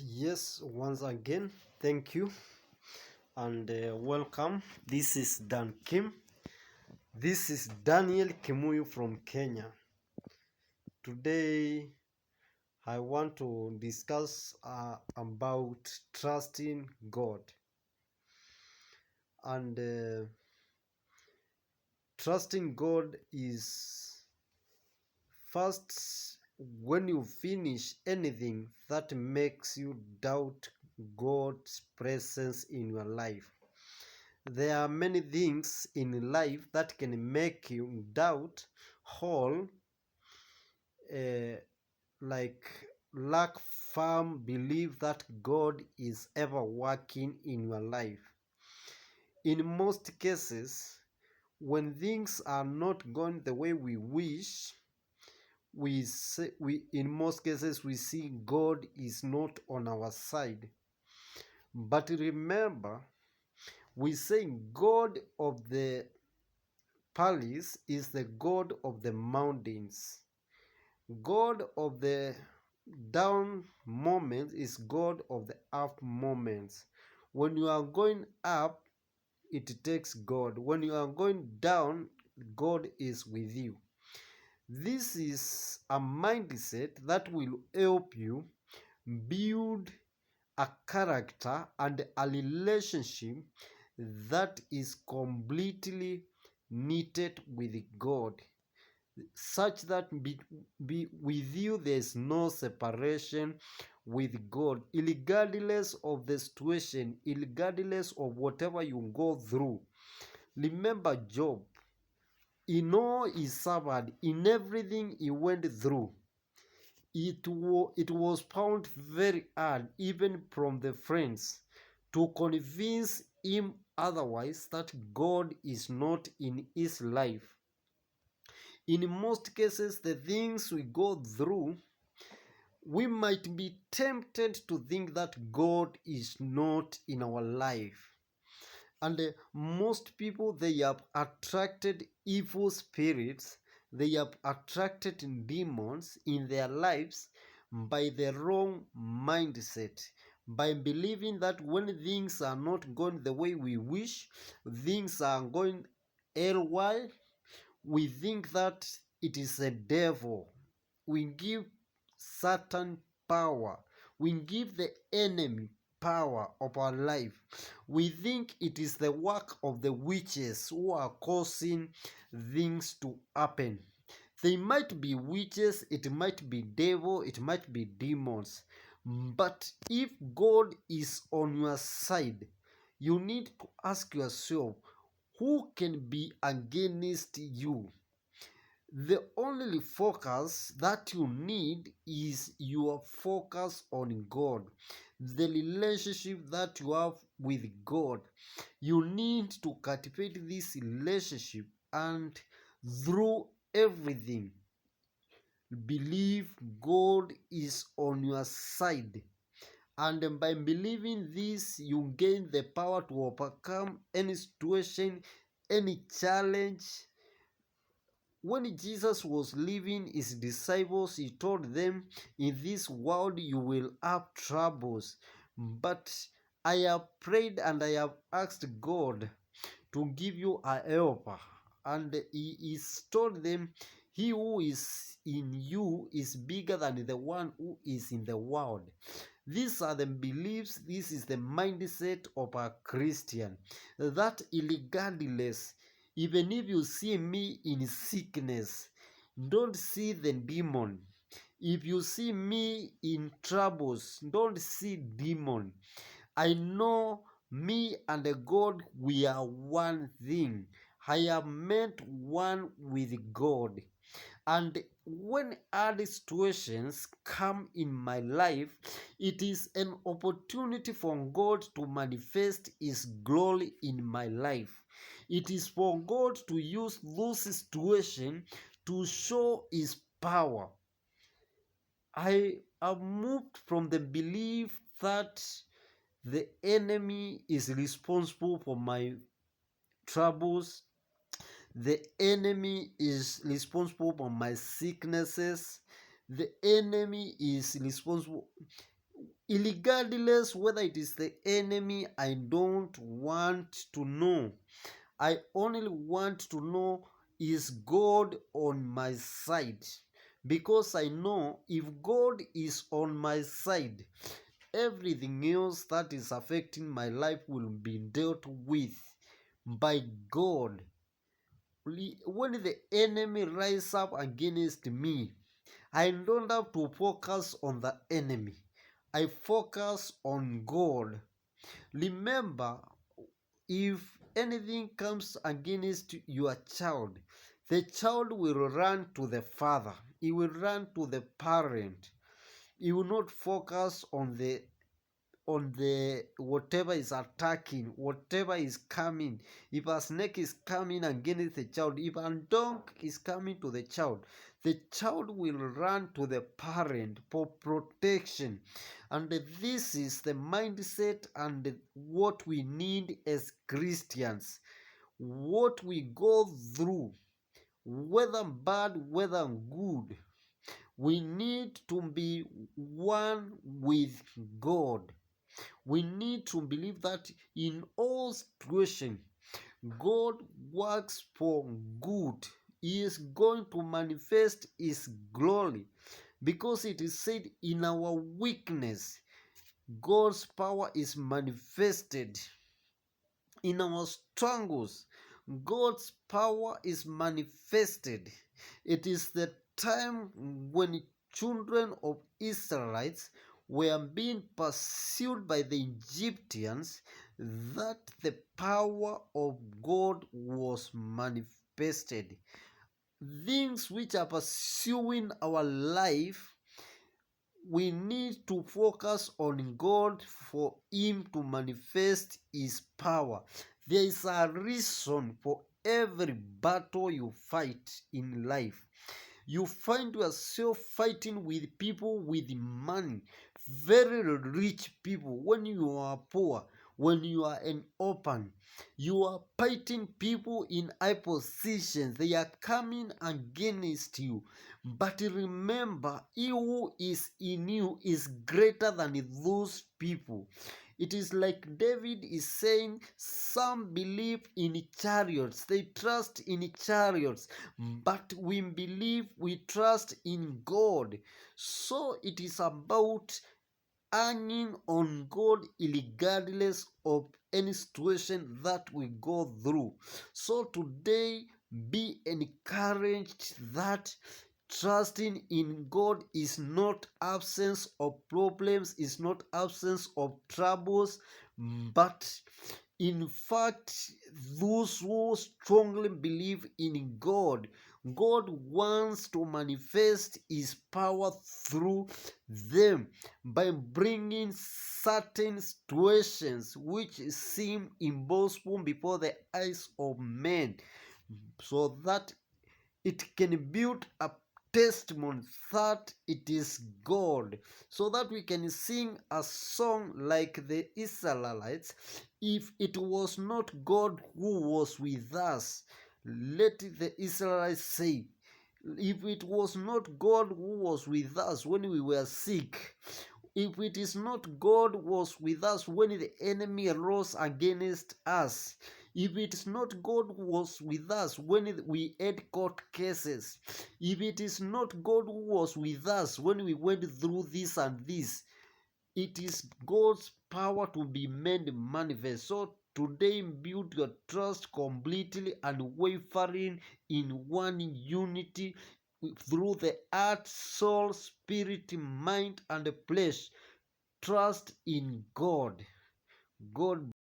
Yes, once again, thank you and welcome. This is Dan Kim. This is Daniel Kimuyu from Kenya. Today, I want to discuss about trusting God. And trusting God is first when you finish anything that makes you doubt God's presence in your life. There are many things in life that can make you doubt whole, uh, like lack firm belief that God is ever working in your life. In most cases, when things are not going the way we wish, in most cases we see God is not on our side. But remember, we say God of the palace is the God of the mountains. God of the down moments is God of the up moments. When you are going up, it takes God. When you are going down, God is with you. This is a mindset that will help you build a character and a relationship that is completely knitted with God, such that with you there is no separation with God, regardless of the situation, regardless of whatever you go through. Remember Job, in all he suffered, in everything he went through, it was found very hard, even from the friends, to convince him otherwise, that God is not in his life. In most cases, the things we go through, we might be tempted to think that God is not in our life. And most people, they have attracted evil spirits, they have attracted demons in their lives by the wrong mindset, by believing that when things are not going the way we wish, things are going elsewhere, we think that it is a devil. We give Satan power. We give the enemy power of our life. We think it is the work of the witches who are causing things to happen. They might be witches, it might be devil, it might be demons. But if God is on your side, you need to ask yourself, who can be against you? The only focus that you need is your focus on God, the relationship that you have with God. You need to cultivate this relationship, and through everything, believe God is on your side. And by believing this, you gain the power to overcome any situation, any challenge. When Jesus was leaving his disciples, he told them, in this world you will have troubles, but I have prayed and I have asked God to give you a helper. And he told them, he who is in you is bigger than the one who is in the world. These are the beliefs, this is the mindset of a Christian, that regardless, even if you see me in sickness, don't see the demon. If you see me in troubles, don't see demon. I know me and the God, we are one thing. I am meant one with God. And when hard situations come in my life, it is an opportunity for God to manifest His glory in my life. It is for God to use those situations to show His power. I have moved from the belief that the enemy is responsible for my troubles. The enemy is responsible for my sicknesses. The enemy is responsible. Irregardless whether it is the enemy, I don't want to know. I only want to know, is God on my side? Because I know if God is on my side, everything else that is affecting my life will be dealt with by God. When the enemy rise up against me, I don't have to focus on the enemy. I focus on God. Remember, if anything comes against your child, the child will run to the father. He will run to the parent. He will not focus on the whatever is attacking, whatever is coming. If a snake is coming against the child, if a dog is coming to the child will run to the parent for protection. And this is the mindset and what we need as Christians. What we go through, whether bad, whether good, we need to be one with God. We need to believe that in all situations, God works for good. He is going to manifest His glory, because it is said, in our weakness, God's power is manifested. In our struggles, God's power is manifested. It is the time when children of Israelites were being pursued by the Egyptians that the power of God was manifested. Things which are pursuing our life, we need to focus on God for Him to manifest His power. There is a reason for every battle you fight in life. You find yourself fighting with people with money, very rich people. When you are poor, when you are an orphan, you are fighting people in high positions. They are coming against you. But remember, he who is in you is greater than those people. It is like David is saying, some believe in chariots, they trust in chariots, but we trust in God. So it is about hanging on God regardless of any situation that we go through. So today, be encouraged that trusting in God is not absence of problems, is not absence of troubles, but in fact, those who strongly believe in God, God wants to manifest His power through them by bringing certain situations which seem impossible before the eyes of men, so that it can build a testimony that it is God, so that we can sing a song like the Israelites. If it was not God who was with us, let the Israelites say, if it was not God who was with us when we were sick, if it is not God was with us when the enemy rose against us, if it is not God who was with us when we had court cases, if it is not God who was with us when we went through this and this, it is God's power to be made manifest. So today, build your trust completely and wavering in one unity through the heart, soul, spirit, mind, and flesh. Trust in God. God